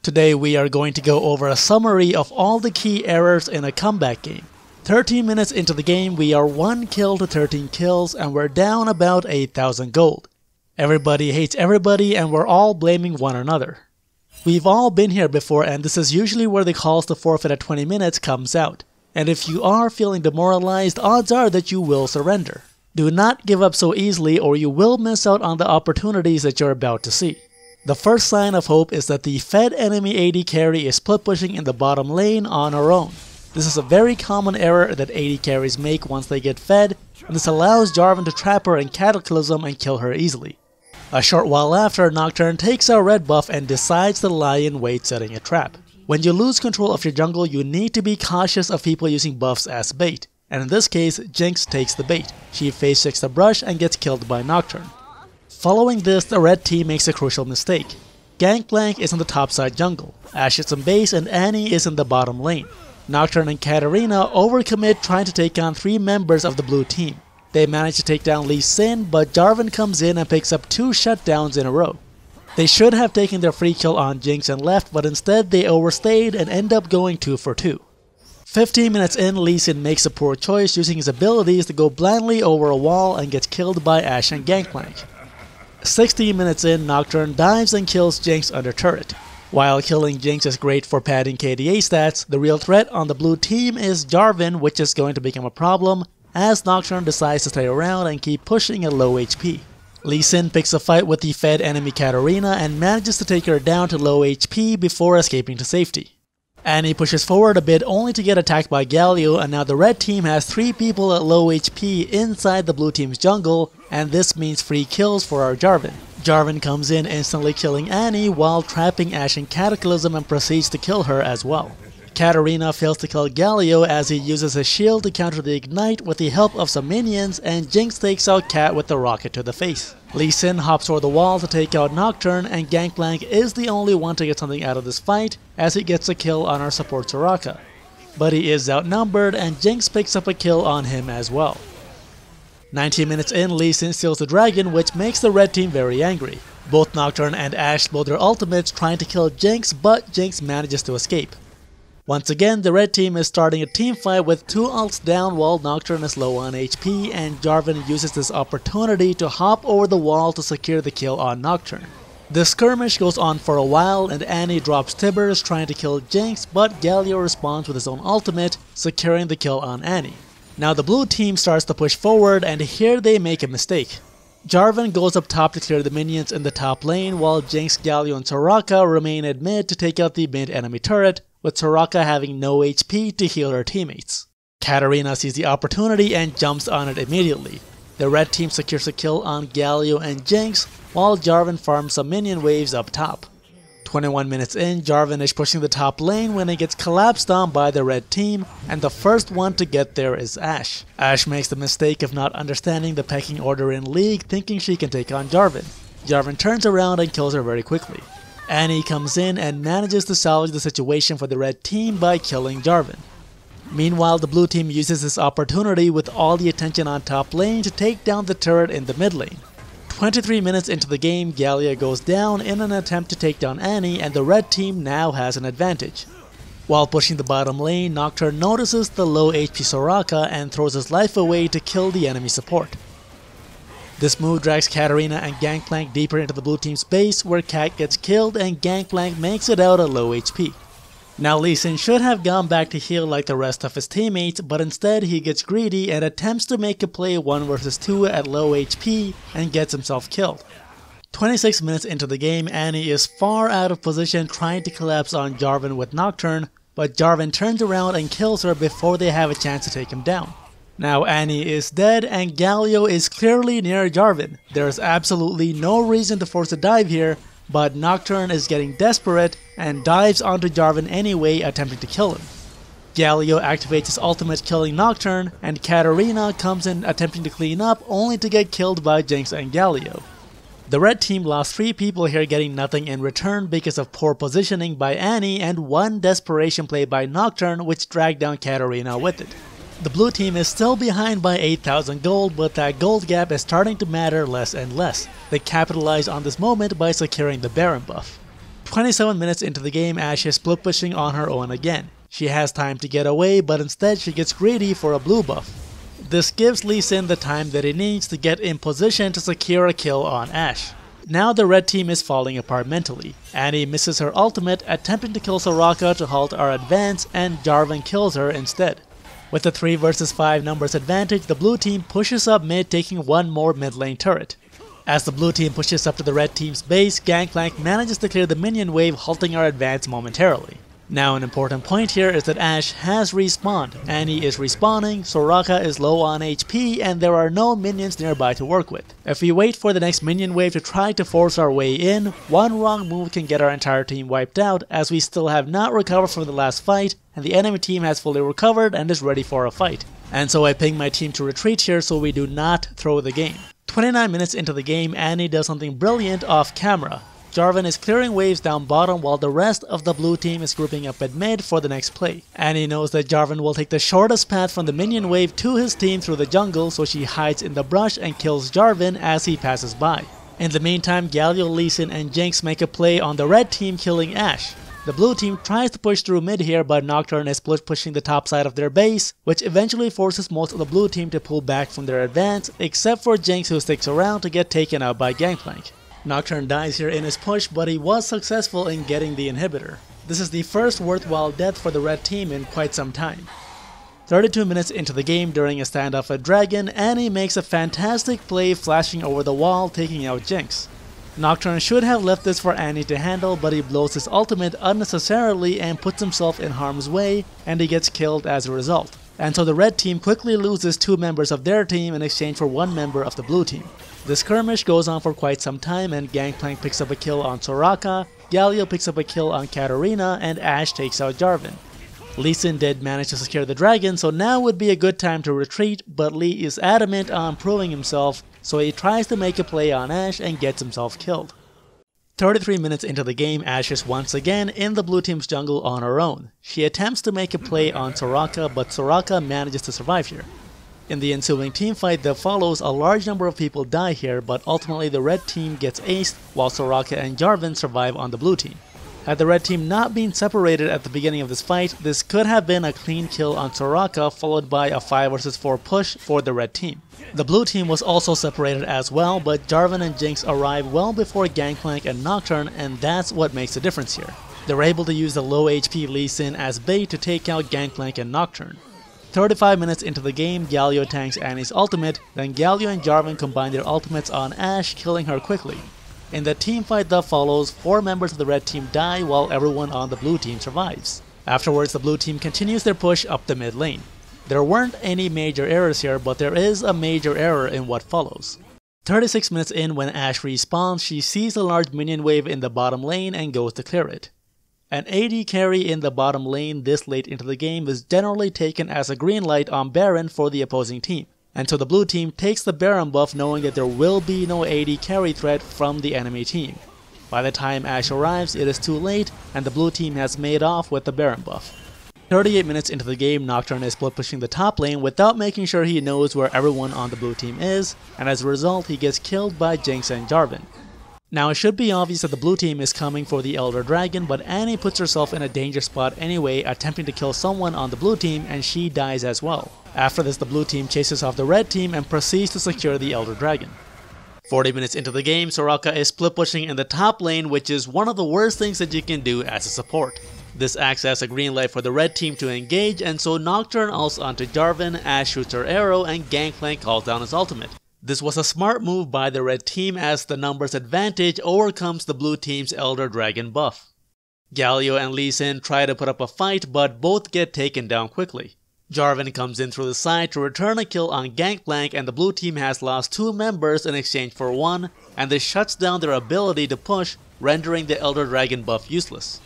Today we are going to go over a summary of all the key errors in a comeback game. 13 minutes into the game, we are 1 kill to 13 kills and we're down about 8,000 gold. Everybody hates everybody and we're all blaming one another. We've all been here before, and this is usually where the calls to forfeit at 20 minutes comes out. And if you are feeling demoralized, odds are that you will surrender. Do not give up so easily or you will miss out on the opportunities that you're about to see. The first sign of hope is that the fed enemy AD carry is split pushing in the bottom lane on her own. This is a very common error that AD carries make once they get fed, and this allows Jarvan to trap her in Cataclysm and kill her easily. A short while after, Nocturne takes a red buff and decides to lie in wait setting a trap. When you lose control of your jungle, you need to be cautious of people using buffs as bait, and in this case, Jinx takes the bait. She phase checks the brush and gets killed by Nocturne. Following this, the red team makes a crucial mistake. Gangplank is in the topside jungle, Ashe is in base, and Annie is in the bottom lane. Nocturne and Katarina overcommit trying to take on 3 members of the blue team. They manage to take down Lee Sin, but Jarvan comes in and picks up 2 shutdowns in a row. They should have taken their free kill on Jinx and left, but instead they overstayed and end up going 2 for 2. 15 minutes in, Lee Sin makes a poor choice using his abilities to go blindly over a wall and gets killed by Ashe and Gangplank. 16 minutes in, Nocturne dives and kills Jinx under turret. While killing Jinx is great for padding KDA stats, the real threat on the blue team is Jarvan, which is going to become a problem as Nocturne decides to stay around and keep pushing at low HP. Lee Sin picks a fight with the fed enemy Katarina and manages to take her down to low HP before escaping to safety. Annie pushes forward a bit only to get attacked by Galio, and now the red team has 3 people at low HP inside the blue team's jungle, and this means free kills for our Jarvan. Jarvan comes in instantly killing Annie while trapping Ashe in Cataclysm and proceeds to kill her as well. Katarina fails to kill Galio as he uses his shield to counter the ignite with the help of some minions, and Jinx takes out Cat with the rocket to the face. Lee Sin hops over the wall to take out Nocturne, and Gangplank is the only one to get something out of this fight as he gets a kill on our support Soraka. But he is outnumbered and Jinx picks up a kill on him as well. 19 minutes in, Lee Sin steals the dragon, which makes the red team very angry. Both Nocturne and Ashe blow their ultimates trying to kill Jinx, but Jinx manages to escape. Once again, the red team is starting a team fight with 2 ults down while Nocturne is low on HP, and Jarvan uses this opportunity to hop over the wall to secure the kill on Nocturne. The skirmish goes on for a while and Annie drops Tibbers trying to kill Jinx, but Galio responds with his own ultimate, securing the kill on Annie. Now the blue team starts to push forward, and here they make a mistake. Jarvan goes up top to clear the minions in the top lane while Jinx, Galio, and Soraka remain at mid to take out the mid enemy turret, with Soraka having no HP to heal her teammates. Katarina sees the opportunity and jumps on it immediately. The red team secures a kill on Galio and Jinx, while Jarvan farms some minion waves up top. 21 minutes in, Jarvan is pushing the top lane when he gets collapsed on by the red team, and the first one to get there is Ashe. Ashe makes the mistake of not understanding the pecking order in League, thinking she can take on Jarvan. Jarvan turns around and kills her very quickly. Annie comes in and manages to salvage the situation for the red team by killing Jarvan. Meanwhile, the blue team uses this opportunity with all the attention on top lane to take down the turret in the mid lane. 23 minutes into the game, Galio goes down in an attempt to take down Annie, and the red team now has an advantage. While pushing the bottom lane, Nocturne notices the low HP Soraka and throws his life away to kill the enemy support. This move drags Katarina and Gangplank deeper into the blue team's base, where Cat gets killed and Gangplank makes it out at low HP. Now Lee Sin should have gone back to heal like the rest of his teammates, but instead he gets greedy and attempts to make a play 1 vs 2 at low HP and gets himself killed. 26 minutes into the game, Annie is far out of position trying to collapse on Jarvan with Nocturne, but Jarvan turns around and kills her before they have a chance to take him down. Now Annie is dead and Galio is clearly near Jarvan. There is absolutely no reason to force a dive here, but Nocturne is getting desperate and dives onto Jarvan anyway, attempting to kill him. Galio activates his ultimate killing Nocturne, and Katarina comes in attempting to clean up only to get killed by Jinx and Galio. The red team lost 3 people here, getting nothing in return because of poor positioning by Annie and 1 desperation play by Nocturne which dragged down Katarina with it. The blue team is still behind by 8,000 gold, but that gold gap is starting to matter less and less. They capitalize on this moment by securing the Baron buff. 27 minutes into the game, Ashe is split pushing on her own again. She has time to get away, but instead she gets greedy for a blue buff. This gives Lee Sin the time that he needs to get in position to secure a kill on Ashe. Now the red team is falling apart mentally. Annie misses her ultimate, attempting to kill Soraka to halt our advance, and Jarvan kills her instead. With a 3 vs 5 numbers advantage, the blue team pushes up mid, taking one more mid lane turret. As the blue team pushes up to the red team's base, Gangplank manages to clear the minion wave, halting our advance momentarily. Now an important point here is that Ashe has respawned, Annie is respawning, Soraka is low on HP, and there are no minions nearby to work with. If we wait for the next minion wave to try to force our way in, one wrong move can get our entire team wiped out, as we still have not recovered from the last fight, and the enemy team has fully recovered and is ready for a fight. And so I ping my team to retreat here so we do not throw the game. 29 minutes into the game, Annie does something brilliant off camera. Jarvan is clearing waves down bottom while the rest of the blue team is grouping up at mid for the next play. Annie knows that Jarvan will take the shortest path from the minion wave to his team through the jungle, so she hides in the brush and kills Jarvan as he passes by. In the meantime, Galio, Lee Sin, and Jinx make a play on the red team, killing Ashe. The blue team tries to push through mid here, but Nocturne is split pushing the top side of their base, which eventually forces most of the blue team to pull back from their advance, except for Jinx, who sticks around to get taken out by Gangplank. Nocturne dies here in his push, but he was successful in getting the inhibitor. This is the first worthwhile death for the red team in quite some time. 32 minutes into the game, during a standoff at Dragon, Annie makes a fantastic play flashing over the wall, taking out Jinx. Nocturne should have left this for Annie to handle, but he blows his ultimate unnecessarily and puts himself in harm's way, and he gets killed as a result. And so the red team quickly loses 2 members of their team in exchange for 1 member of the blue team. The skirmish goes on for quite some time, and Gangplank picks up a kill on Soraka, Galio picks up a kill on Katarina, and Ashe takes out Jarvan. Lee Sin did manage to secure the dragon, so now would be a good time to retreat, but Lee is adamant on proving himself, so he tries to make a play on Ashe and gets himself killed. 33 minutes into the game, Ashe is once again in the blue team's jungle on her own. She attempts to make a play on Soraka, but Soraka manages to survive here. In the ensuing teamfight that follows, a large number of people die here, but ultimately the red team gets aced, while Soraka and Jarvan survive on the blue team. Had the red team not been separated at the beginning of this fight, this could have been a clean kill on Soraka, followed by a 5 vs 4 push for the red team. The blue team was also separated as well, but Jarvan and Jinx arrive well before Gangplank and Nocturne, and that's what makes the difference here. They're able to use the low HP Lee Sin as bait to take out Gangplank and Nocturne. 35 minutes into the game, Galio tanks Annie's ultimate, then Galio and Jarvan combine their ultimates on Ashe, killing her quickly. In the teamfight that follows, 4 members of the red team die while everyone on the blue team survives. Afterwards, the blue team continues their push up the mid lane. There weren't any major errors here, but there is a major error in what follows. 36 minutes in, when Ashe respawns, she sees a large minion wave in the bottom lane and goes to clear it. An AD carry in the bottom lane this late into the game is generally taken as a green light on Baron for the opposing team, and so the blue team takes the Baron buff knowing that there will be no AD carry threat from the enemy team. By the time Ashe arrives, it is too late, and the blue team has made off with the Baron buff. 38 minutes into the game, Nocturne is split pushing the top lane without making sure he knows where everyone on the blue team is, and as a result he gets killed by Jinx and Jarvan. Now it should be obvious that the blue team is coming for the Elder Dragon, but Annie puts herself in a danger spot anyway, attempting to kill someone on the blue team, and she dies as well. After this, the blue team chases off the red team and proceeds to secure the Elder Dragon. 40 minutes into the game, Soraka is split pushing in the top lane, which is one of the worst things that you can do as a support. This acts as a green light for the red team to engage, and so Nocturne ults onto Jarvan, Ashe shoots her arrow, and Gangplank calls down his ultimate. This was a smart move by the red team as the numbers advantage overcomes the blue team's Elder Dragon buff. Galio and Lee Sin try to put up a fight, but both get taken down quickly. Jarvan comes in through the side to return a kill on Gangplank, and the blue team has lost 2 members in exchange for 1, and this shuts down their ability to push, rendering the Elder Dragon buff useless.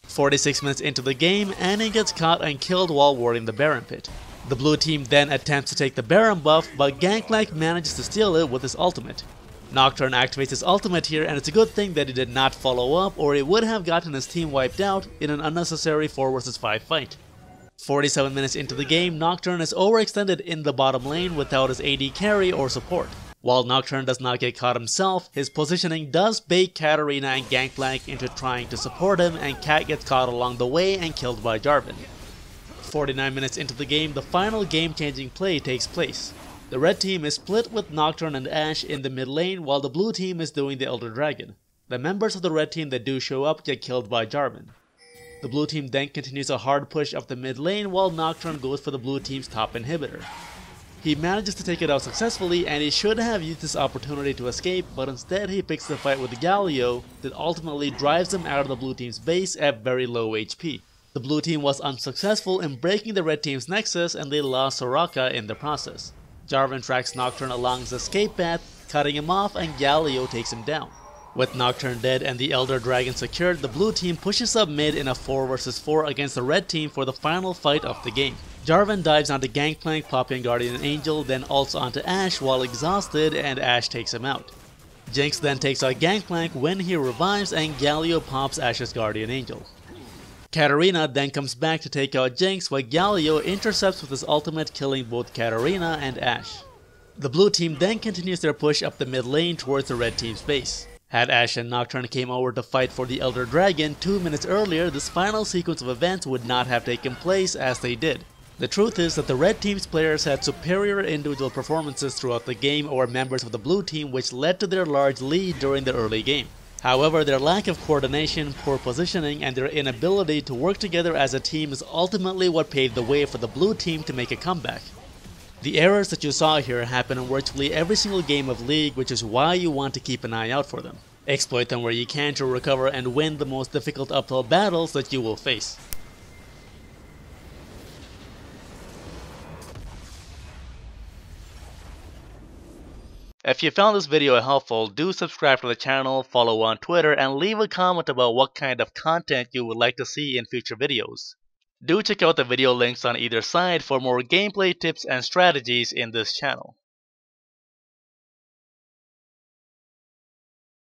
46 minutes into the game, Annie gets caught and killed while warding the Baron pit. The blue team then attempts to take the Baron buff, but Gangplank manages to steal it with his ultimate. Nocturne activates his ultimate here, and it's a good thing that he did not follow up, or he would have gotten his team wiped out in an unnecessary 4 vs 5 fight. 47 minutes into the game, Nocturne is overextended in the bottom lane without his AD carry or support. While Nocturne does not get caught himself, his positioning does bait Katarina and Gangplank into trying to support him, and Kat gets caught along the way and killed by Jarvan. 49 minutes into the game, the final game-changing play takes place. The red team is split with Nocturne and Ashe in the mid lane while the blue team is doing the Elder Dragon. The members of the red team that do show up get killed by Jarvan. The blue team then continues a hard push up the mid lane while Nocturne goes for the blue team's top inhibitor. He manages to take it out successfully, and he should have used this opportunity to escape, but instead he picks the fight with Galio that ultimately drives him out of the blue team's base at very low HP. The blue team was unsuccessful in breaking the red team's nexus, and they lost Soraka in the process. Jarvan tracks Nocturne along his escape path, cutting him off, and Galio takes him down. With Nocturne dead and the Elder Dragon secured, the blue team pushes up mid in a 4 vs 4 against the red team for the final fight of the game. Jarvan dives onto Gangplank, popping Guardian Angel, then ults onto Ashe while exhausted, and Ashe takes him out. Jinx then takes out Gangplank when he revives, and Galio pops Ashe's Guardian Angel. Katarina then comes back to take out Jinx, but Galio intercepts with his ultimate, killing both Katarina and Ashe. The blue team then continues their push up the mid lane towards the red team's base. Had Ashe and Nocturne came over to fight for the Elder Dragon 2 minutes earlier, this final sequence of events would not have taken place as they did. The truth is that the red team's players had superior individual performances throughout the game over members of the blue team, which led to their large lead during the early game. However, their lack of coordination, poor positioning, and their inability to work together as a team is ultimately what paved the way for the blue team to make a comeback. The errors that you saw here happen in virtually every single game of League, which is why you want to keep an eye out for them. Exploit them where you can to recover and win the most difficult uphill battles that you will face. If you found this video helpful, do subscribe to the channel, follow on Twitter, and leave a comment about what kind of content you would like to see in future videos. Do check out the video links on either side for more gameplay tips and strategies in this channel.